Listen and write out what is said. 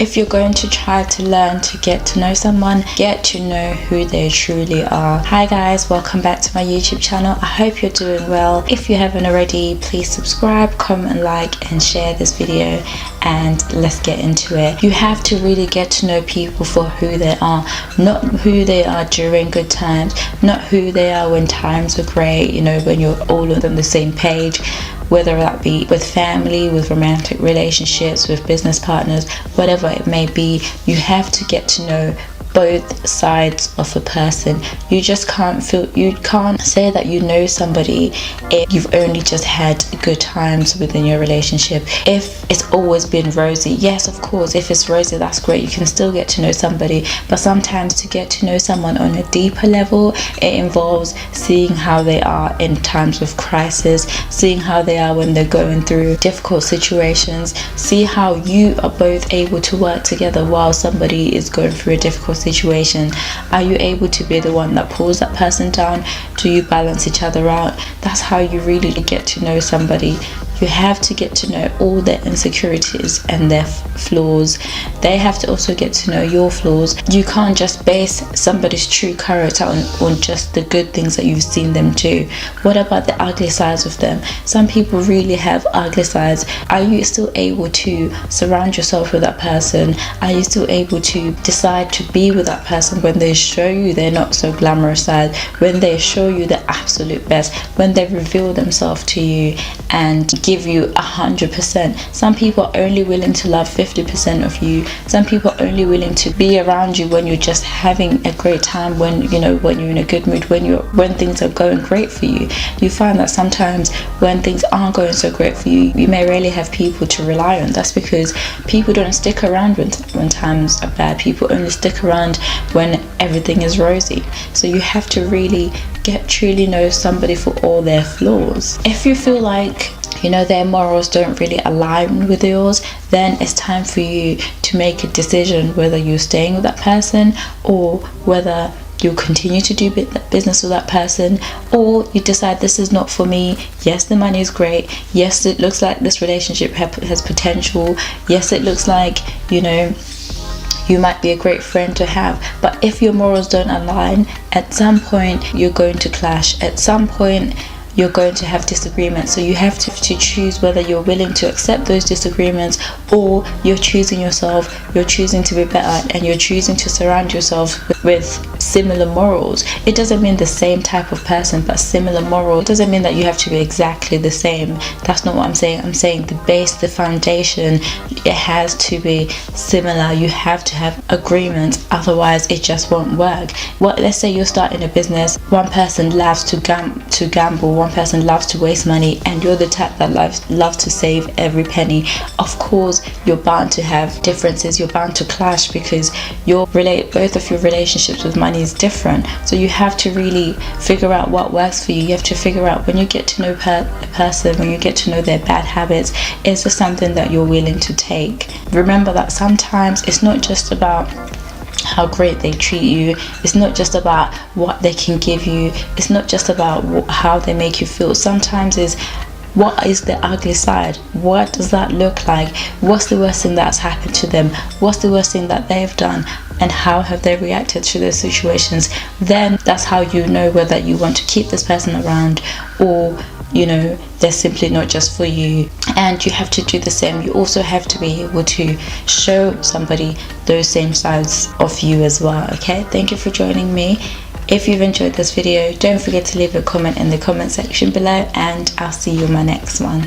If you're going to try to learn to get to know someone, get to know who they truly are. Hi guys, welcome back to my YouTube channel. I hope you're doing well. If you haven't already, please subscribe, comment, like and share this video, and let's get into it. You have to really get to know people for who they are, not who they are during good times, not who they are when times are great, you know, when you're all on the same page, whether that be with family, with romantic relationships, with business partners, whatever it may be. You have to get to know both sides of a person. You can't say that you know somebody if you've only just had good times within your relationship. If it's always been rosy, yes, of course, if it's rosy, that's great, you can still get to know somebody. But sometimes to get to know someone on a deeper level, it involves seeing how they are in times of crisis, seeing how they are when they're going through difficult situations, see how you are both able to work together while somebody is going through a difficult situation. Are you able to be the one that pulls that person down? Do you balance each other out? That's how you really get to know somebody. You have to get to know all their insecurities and their flaws. They have to also get to know your flaws. You can't just base somebody's true character on just the good things that you've seen them do. What about the ugly sides of them? Some people really have ugly sides. Are you still able to surround yourself with that person? Are you still able to decide to be with that person when they show you their not so glamorous side, when they show you the absolute best, when they reveal themselves to you and give you 100%. Some people are only willing to love 50% of you. Some people are only willing to be around you when you're just having a great time, when you're in a good mood, when things are going great for you. You find that sometimes when things aren't going so great for you, you may rarely have people to rely on. That's because people don't stick around when times are bad. People only stick around when everything is rosy. So you have to really truly know somebody for all their flaws. If you feel like their morals don't really align with yours, then it's time for you to make a decision whether you're staying with that person or whether you'll continue to do business with that person, or you decide this is not for me. Yes, the money is great. Yes, it looks like this relationship has potential. Yes, it looks like you might be a great friend to have, but if your morals don't align, at some point you're going to clash. At some point you're going to have disagreements. So you have to choose whether you're willing to accept those disagreements, or you're choosing yourself, you're choosing to be better, and you're choosing to surround yourself with similar morals. It doesn't mean the same type of person, but similar morals. It doesn't mean that you have to be exactly the same. That's not what I'm saying. I'm saying the base, the foundation, it has to be similar. You have to have agreement, otherwise it just won't work. Let's say you're starting a business. One person loves to gamble, one person loves to waste money, and you're the type that loves to save every penny. Of course you're bound to have differences, you're bound to clash, because both of your relationships with money is different. So you have to really figure out what works for you. You have to figure out, when you get to know a person, when you get to know their bad habits, is this something that you're willing to take? Remember that sometimes it's not just about how great they treat you, it's not just about what they can give you, it's not just about how they make you feel. Sometimes is, what is the ugly side? What does that look like? What's the worst thing that's happened to them? What's the worst thing that they've done? And how have they reacted to those situations? Then that's how you know whether you want to keep this person around, or they're simply not just for you. And you have to do the same. You also have to be able to show somebody those same sides of you as well. Okay, thank you for joining me. If you've enjoyed this video, don't forget to leave a comment in the comment section below, and I'll see you in my next one.